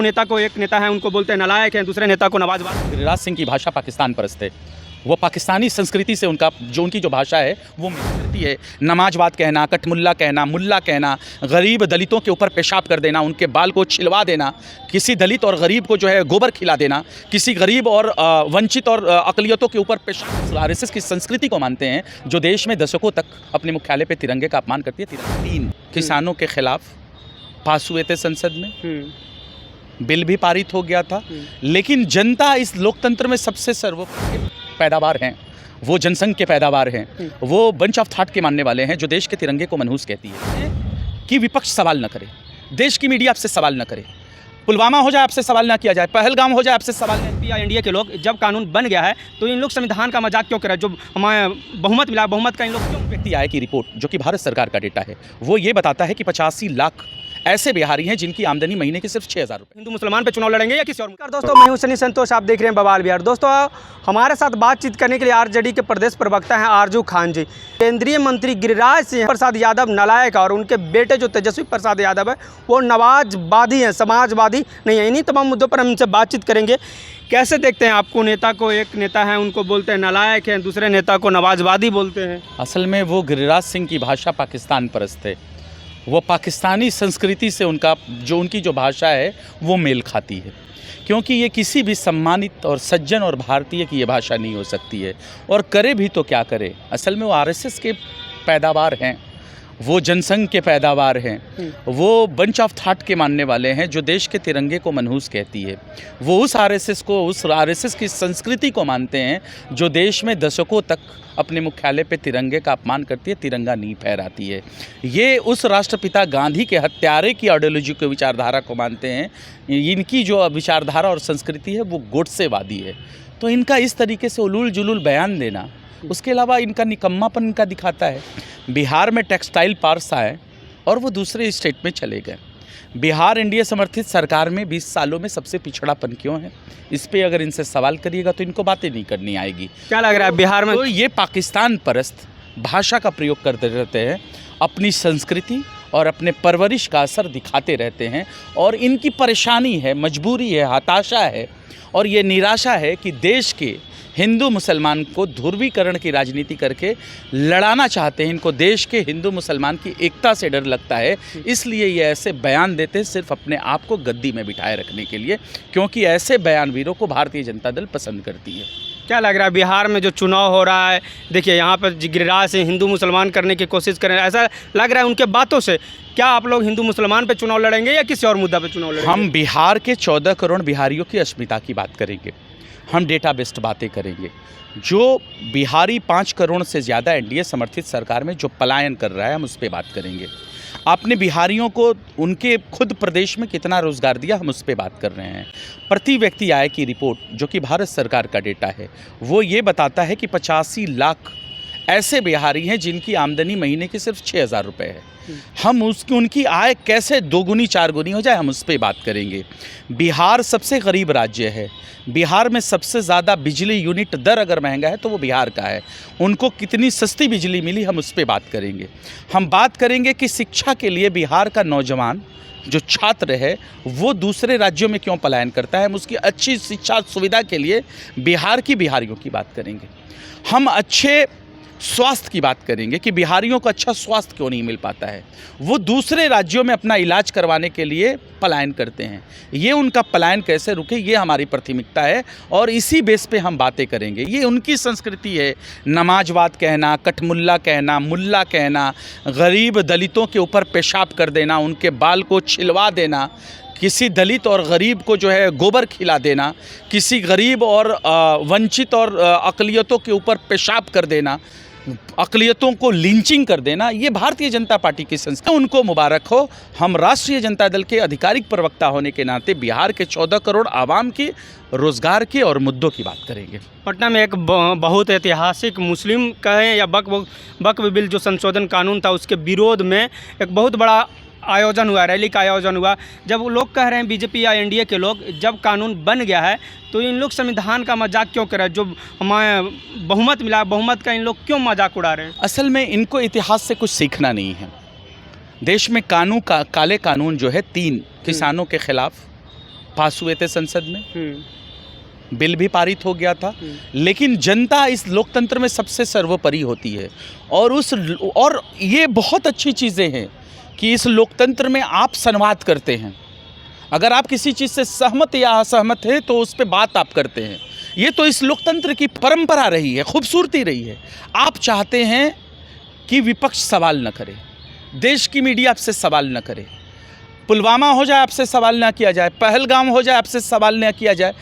नेता को एक नेता है उनको बोलते हैं नालायक हैं, दूसरे नेता को नवाजवाद। गिरिराज सिंह की भाषा पाकिस्तान परस्त है। वो पाकिस्तानी संस्कृति से उनकी जो भाषा है वो मिलती है। नमाजवाद कहना, कटमुल्ला कहना, मुल्ला कहना, गरीब दलितों के ऊपर पेशाब कर देना, उनके बाल को छिलवा देना, किसी दलित और गरीब को जो है गोबर खिला देना, किसी गरीब और वंचित और अकलियतों के ऊपर पेशाब। आरएसएस की संस्कृति को मानते हैं जो देश में दशकों तक अपने मुख्यालय पे तिरंगे का अपमान करती है। 3 किसानों के खिलाफ पास हुए थे संसद में, बिल भी पारित हो गया था, लेकिन जनता इस लोकतंत्र में सबसे सर्वोपरि पैदावार हैं, वो जनसंघ के पैदावार हैं, वो बंच ऑफ थॉट के मानने वाले हैं जो देश के तिरंगे को मनहूस कहती है कि विपक्ष सवाल न करे, देश की मीडिया आपसे सवाल न करे, पुलवामा हो जाए आपसे सवाल ना किया जाए, पहलगाम हो जाए आपसे सवाल नहीं। या इंडिया के लोग जब कानून बन गया है तो इन लोग संविधान का मजाक क्यों कर रहे हैं? जो हमारे बहुमत मिला, बहुमत का इन लोग क्यों? व्यक्ति आय की रिपोर्ट जो कि भारत सरकार का डेटा है वो ये बताता है कि 85 लाख ऐसे बिहारी हैं जिनकी आमदनी महीने की सिर्फ 6,000 रुपये। हिंदू मुसलमान पे चुनाव लड़ेंगे या किसी और? दोस्तों मैं हूं सनी संतोष, आप देख रहे हैं बवाल बिहार। दोस्तों हमारे साथ बातचीत करने के लिए आरजेडी के प्रदेश प्रवक्ता हैं आरजू खान जी। केंद्रीय मंत्री गिरिराज सिंह प्रसाद यादव नालायक और उनके बेटे जो तेजस्वी प्रसाद यादव है वो नवाजवादी हैं, समाजवादी नहीं है। इन्हीं तमाम मुद्दों पर हम इनसे बातचीत करेंगे। कैसे देखते हैं आपको नेता को एक नेता है उनको बोलते हैं नालायक हैं, दूसरे नेता को नवाजवादी बोलते हैं? असल में वो गिरिराज सिंह की भाषा पाकिस्तान परस्त है। वो पाकिस्तानी संस्कृति से उनकी जो भाषा है वो मेल खाती है, क्योंकि ये किसी भी सम्मानित और सज्जन और भारतीय की ये भाषा नहीं हो सकती है। और करे भी तो क्या करे, असल में वो आरएसएस के पैदावार हैं, वो जनसंघ के पैदावार हैं, वो बंच ऑफ थॉट के मानने वाले हैं जो देश के तिरंगे को मनहूस कहती है। वो उस आरएसएस की संस्कृति को मानते हैं जो देश में दशकों तक अपने मुख्यालय पे तिरंगे का अपमान करती है, तिरंगा नहीं फहराती है। ये उस राष्ट्रपिता गांधी के हत्यारे की आइडियोलॉजी को, विचारधारा को मानते हैं। इनकी जो विचारधारा और संस्कृति है वो गोडसेवादी है। तो इनका इस तरीके से उलूल जुलूल बयान देना, उसके अलावा इनका निकम्मापन इनका दिखाता है। बिहार में टेक्सटाइल पार्क्स आए और वो दूसरे स्टेट में चले गए। बिहार एनडीए समर्थित सरकार में 20 सालों में सबसे पिछड़ापन क्यों है, इस पे अगर इनसे सवाल करिएगा तो इनको बातें नहीं करनी आएगी। क्या लग रहा है बिहार में? तो ये पाकिस्तान परस्त भाषा का प्रयोग करते रहते हैं, अपनी संस्कृति और अपने परवरिश का असर दिखाते रहते हैं। और इनकी परेशानी है, मजबूरी है, हताशा है और ये निराशा है कि देश के हिंदू मुसलमान को ध्रुवीकरण की राजनीति करके लड़ाना चाहते हैं। इनको देश के हिंदू मुसलमान की एकता से डर लगता है, इसलिए ये ऐसे बयान देते हैं सिर्फ अपने आप को गद्दी में बिठाए रखने के लिए, क्योंकि ऐसे बयानवीरों को भारतीय जनता दल पसंद करती है। क्या लग रहा है बिहार में जो चुनाव हो रहा है, देखिए यहाँ पर गिरिराज से हिंदू मुसलमान करने की कोशिश करें, ऐसा लग रहा है उनके बातों से। क्या आप लोग हिंदू मुसलमान पे चुनाव लड़ेंगे या किसी और मुद्दा पे चुनाव लड़ेंगे? हम बिहार के 14 करोड़ बिहारियों की अस्मिता की बात करेंगे, हम डेटा बेस्ड बातें करेंगे। जो बिहारी 5 करोड़ से ज़्यादा एनडीए समर्थित सरकार में जो पलायन कर रहा है, हम उस पर बात करेंगे। आपने बिहारियों को उनके खुद प्रदेश में कितना रोज़गार दिया, हम उस पर बात कर रहे हैं। प्रति व्यक्ति आय की रिपोर्ट जो कि भारत सरकार का डेटा है वो ये बताता है कि 85 लाख ऐसे बिहारी हैं जिनकी आमदनी महीने की सिर्फ 6,000 रुपये है। हम उनकी आय कैसे 2 गुनी 4 गुनी हो जाए, हम उस पर बात करेंगे। बिहार सबसे गरीब राज्य है। बिहार में सबसे ज़्यादा बिजली यूनिट दर अगर महंगा है तो वो बिहार का है। उनको कितनी सस्ती बिजली मिली, हम उस पर बात करेंगे। हम बात करेंगे कि शिक्षा के लिए बिहार का नौजवान जो छात्र है वो दूसरे राज्यों में क्यों पलायन करता है, हम उसकी अच्छी शिक्षा सुविधा के लिए बिहार की बिहारियों की बात करेंगे। हम अच्छे स्वास्थ्य की बात करेंगे कि बिहारियों को अच्छा स्वास्थ्य क्यों नहीं मिल पाता है, वो दूसरे राज्यों में अपना इलाज करवाने के लिए पलायन करते हैं। ये उनका पलायन कैसे रुके, ये हमारी प्राथमिकता है और इसी बेस पे हम बातें करेंगे। ये उनकी संस्कृति है, नमाजवाद कहना, कटमुल्ला कहना, मुल्ला कहना, गरीब दलितों के ऊपर पेशाब कर देना, उनके बाल को छिलवा देना, किसी दलित और गरीब को जो है गोबर खिला देना, किसी गरीब और वंचित और अकलियतों के ऊपर पेशाब कर देना, अकलियतों को लिंचिंग कर देना, ये भारतीय जनता पार्टी की संस्था। उनको मुबारक हो। हम राष्ट्रीय जनता दल के आधिकारिक प्रवक्ता होने के नाते बिहार के 14 करोड़ आवाम की रोज़गार के और मुद्दों की बात करेंगे। पटना में एक बहुत ऐतिहासिक मुस्लिम कहें या वक्फ बिल जो संशोधन कानून था उसके विरोध में एक बहुत बड़ा आयोजन हुआ, रैली का आयोजन हुआ। जब वो लोग कह रहे हैं बीजेपी या एनडीए के लोग जब कानून बन गया है तो इन लोग संविधान का मजाक क्यों कर रहे हैं? जो हमारे बहुमत मिला, बहुमत का इन लोग क्यों मजाक उड़ा रहे हैं? असल में इनको इतिहास से कुछ सीखना नहीं है। देश में काले कानून जो है 3 किसानों के खिलाफ पास हुए थे संसद में, हम्म, बिल भी पारित हो गया था। लेकिन जनता इस लोकतंत्र में सबसे सर्वोपरि होती है और ये बहुत अच्छी चीज़ें हैं कि इस लोकतंत्र में आप संवाद करते हैं। अगर आप किसी चीज़ से सहमत या असहमत हैं तो उस पर बात आप करते हैं। ये तो इस लोकतंत्र की परंपरा रही है, खूबसूरती रही है। आप चाहते हैं कि विपक्ष सवाल न करे, देश की मीडिया आपसे सवाल न करे, पुलवामा हो जाए आपसे सवाल ना किया जाए, पहलगाम हो जाए आपसे सवाल ना किया जाए,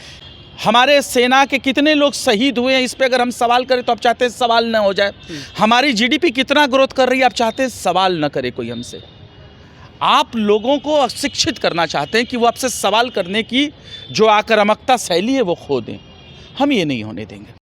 हमारे सेना के कितने लोग शहीद हुए हैं इस पे अगर हम सवाल करें तो आप चाहते हैं सवाल ना हो जाए, हमारी जीडीपी कितना ग्रोथ कर रही है आप चाहते हैं सवाल ना करे कोई हमसे। आप लोगों को शिक्षित करना चाहते हैं कि वो आपसे सवाल करने की जो आक्रामकता शैली है वो खो दें। हम ये नहीं होने देंगे।